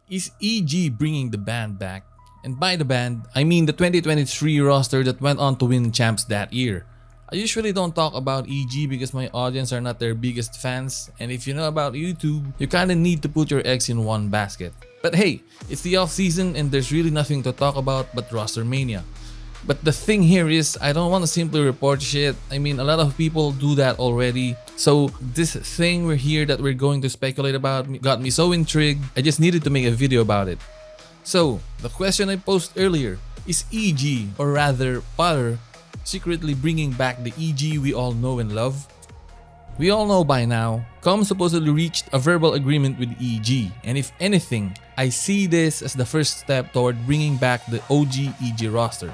Is EG bringing the band back? And by the band, I mean the 2023 roster that went on to win champs that year. I usually don't talk about EG because my audience are not their biggest fans, and if you know about YouTube, you kinda need to put your eggs in one basket. But hey, it's the off season and there's really nothing to talk about but Rostermania. But the thing here is, I don't want to simply report shit. I mean, a lot of people do that already. So this thing we're here that we're going to speculate about got me so intrigued, I just needed to make a video about it. So, the question I posed earlier, is EG, or rather Potter, secretly bringing back the EG we all know and love? We all know by now, Com supposedly reached a verbal agreement with EG, and if anything, I see this as the first step toward bringing back the OG EG roster.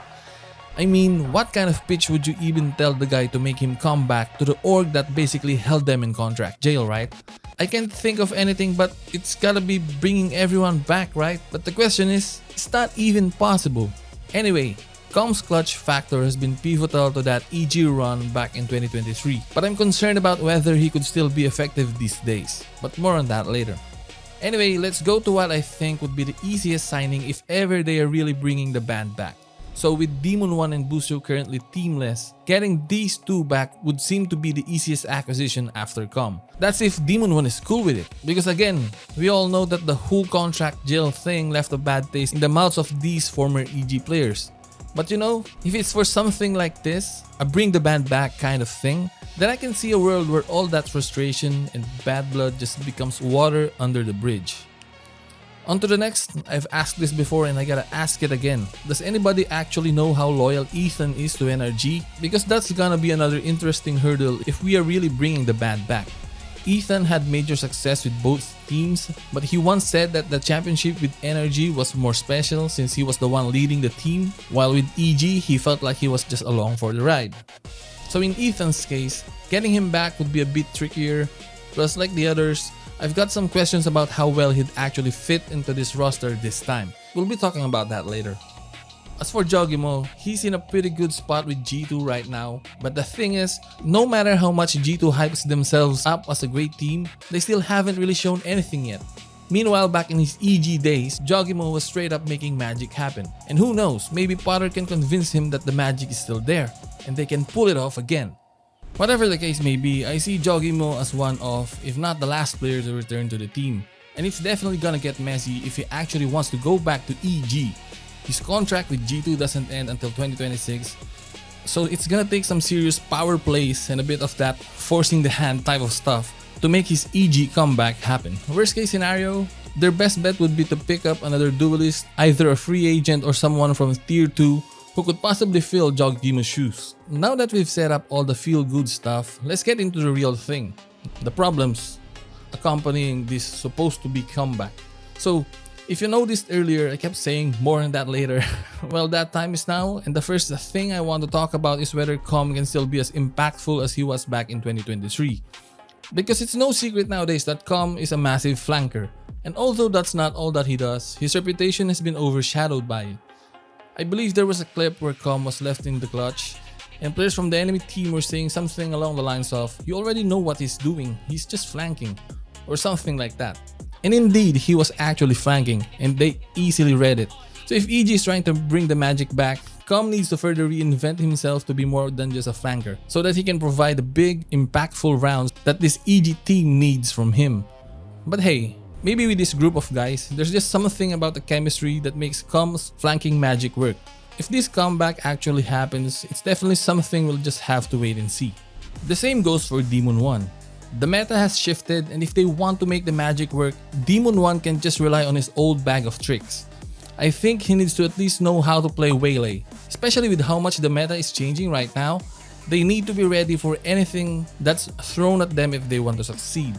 I mean, what kind of pitch would you even tell the guy to make him come back to the org that basically held them in contract jail, right? I can't think of anything, but it's gotta be bringing everyone back, right? But the question is that even possible? Anyway, Com's clutch factor has been pivotal to that EG run back in 2023, but I'm concerned about whether he could still be effective these days, but more on that later. Anyway, let's go to what I think would be the easiest signing if ever they are really bringing the band back. So with Demon 1 and boostio currently teamless, getting these two back would seem to be the easiest acquisition after Com. That's if Demon 1 is cool with it, because again, we all know that the whole contract jail thing left a bad taste in the mouths of these former EG players. But you know, if it's for something like this, a bring the band back kind of thing, then I can see a world where all that frustration and bad blood just becomes water under the bridge. On to the next. I've asked this before and I gotta ask it again. Does anybody actually know how loyal Ethan is to NRG? Because that's gonna be another interesting hurdle if we are really bringing the band back. Ethan had major success with both teams, but he once said that the championship with NRG was more special since he was the one leading the team, while with EG he felt like he was just along for the ride. So in Ethan's case, getting him back would be a bit trickier, plus like the others, I've got some questions about how well he'd actually fit into this roster this time. We'll be talking about that later. As for Jawgemo, he's in a pretty good spot with G2 right now, but the thing is, no matter how much G2 hypes themselves up as a great team, they still haven't really shown anything yet. Meanwhile, back in his EG days, Jawgemo was straight up making magic happen. And who knows, maybe Potter can convince him that the magic is still there, and they can pull it off again. Whatever the case may be, I see Jawgemo as one of, if not the last player to return to the team. And it's definitely gonna get messy if he actually wants to go back to EG. His contract with G2 doesn't end until 2026, so it's gonna take some serious power plays and a bit of that forcing the hand type of stuff to make his EG comeback happen. Worst case scenario, their best bet would be to pick up another duelist, either a free agent or someone from tier 2 who could possibly fill Jawgemo's shoes. Now that we've set up all the feel-good stuff, let's get into the real thing. The problems accompanying this supposed to be comeback. So, if you noticed earlier, I kept saying more on that later. Well, that time is now, and the first thing I want to talk about is whether Com can still be as impactful as he was back in 2023. Because it's no secret nowadays that Com is a massive flanker, and although that's not all that he does, his reputation has been overshadowed by it. I believe there was a clip where Com was left in the clutch, and players from the enemy team were saying something along the lines of, "You already know what he's doing, he's just flanking," or something like that. And indeed, he was actually flanking, and they easily read it. So if EG is trying to bring the magic back, Com needs to further reinvent himself to be more than just a flanker, so that he can provide the big, impactful rounds that this EG team needs from him. But hey, maybe with this group of guys, there's just something about the chemistry that makes Com's flanking magic work. If this comeback actually happens, it's definitely something we'll just have to wait and see. The same goes for Demon 1. The meta has shifted, and if they want to make the magic work, Demon 1 can just rely on his old bag of tricks. I think he needs to at least know how to play Waylay, especially with how much the meta is changing right now. They need to be ready for anything that's thrown at them if they want to succeed.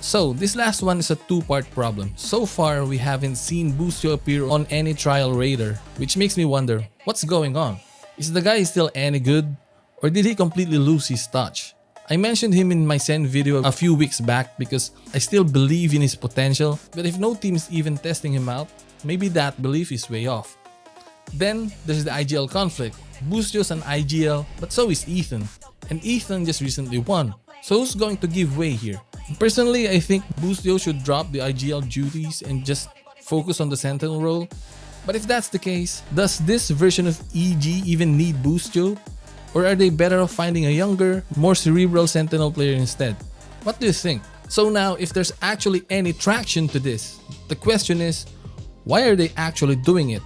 So, this last one is a two-part problem. So far, we haven't seen boostio appear on any trial raider, which makes me wonder, what's going on? Is the guy still any good? Or did he completely lose his touch? I mentioned him in my Zen video a few weeks back because I still believe in his potential, but if no team is even testing him out, maybe that belief is way off. Then, there's the IGL conflict. Boostio's an IGL, but so is Ethan. And Ethan just recently won. So who's going to give way here? Personally, I think boostio should drop the IGL duties and just focus on the sentinel role. But if that's the case, does this version of EG even need boostio? Or are they better off finding a younger, more cerebral sentinel player instead? What do you think? So now, if there's actually any traction to this, the question is, why are they actually doing it?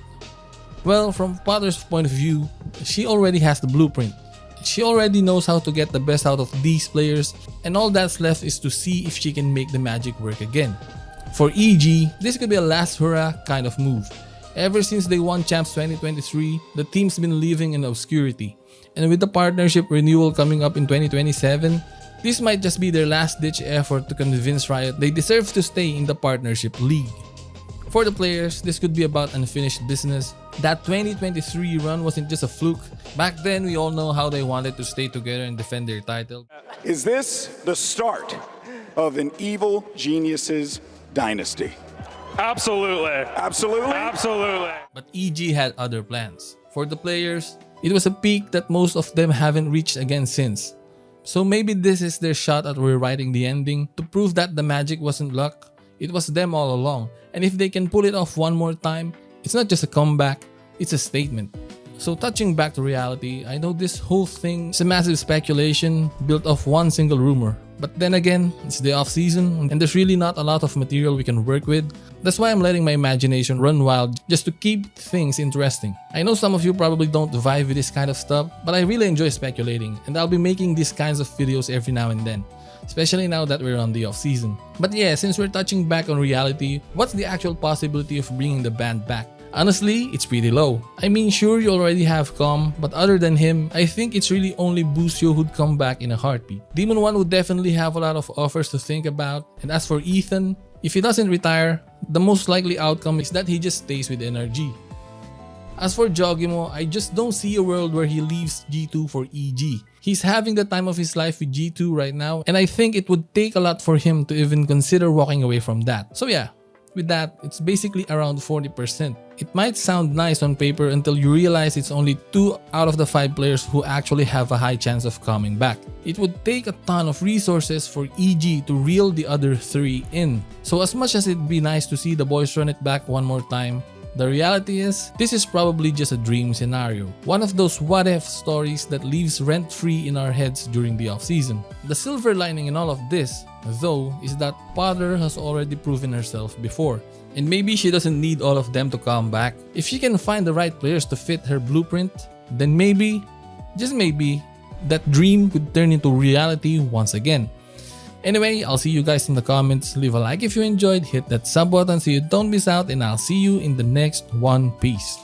Well, from Potter's point of view, she already has the blueprint. She already knows how to get the best out of these players, and all that's left is to see if she can make the magic work again. For EG, this could be a last hurrah kind of move. Ever since they won Champs 2023, the team's been living in obscurity. And with the partnership renewal coming up in 2027, this might just be their last-ditch effort to convince Riot they deserve to stay in the partnership league. For the players, this could be about unfinished business. That 2023 run wasn't just a fluke. Back then, we all know how they wanted to stay together and defend their title. Is this the start of an evil genius's dynasty? Absolutely. Absolutely? Absolutely. But EG had other plans. For the players, it was a peak that most of them haven't reached again since. So maybe this is their shot at rewriting the ending to prove that the magic wasn't luck, it was them all along. And if they can pull it off one more time, it's not just a comeback, it's a statement. So touching back to reality, I know this whole thing is a massive speculation built off one single rumor. But then again, it's the off season and there's really not a lot of material we can work with. That's why I'm letting my imagination run wild just to keep things interesting. I know some of you probably don't vibe with this kind of stuff, but I really enjoy speculating and I'll be making these kinds of videos every now and then, especially now that we're on the off season. But yeah, since we're touching back on reality, what's the actual possibility of bringing the band back? Honestly, it's pretty low. I mean, sure, you already have Com, but other than him, I think it's really only Boostio who'd come back in a heartbeat. Demon 1 would definitely have a lot of offers to think about, and as for Ethan, if he doesn't retire, the most likely outcome is that he just stays with NRG. As for Jawgemo, I just don't see a world where he leaves G2 for EG. He's having the time of his life with G2 right now, and I think it would take a lot for him to even consider walking away from that. So yeah, with that, it's basically around 40%. It might sound nice on paper until you realize it's only 2 out of the 5 players who actually have a high chance of coming back. It would take a ton of resources for EG to reel the other 3 in. So as much as it'd be nice to see the boys run it back one more time, the reality is, this is probably just a dream scenario. One of those what-if stories that leaves rent-free in our heads during the off-season. The silver lining in all of this, though, is that Potter has already proven herself before. And maybe she doesn't need all of them to come back. If she can find the right players to fit her blueprint, then maybe, just maybe, that dream could turn into reality once again. Anyway, I'll see you guys in the comments. Leave a like if you enjoyed, hit that sub button so you don't miss out, and I'll see you in the next one. Peace.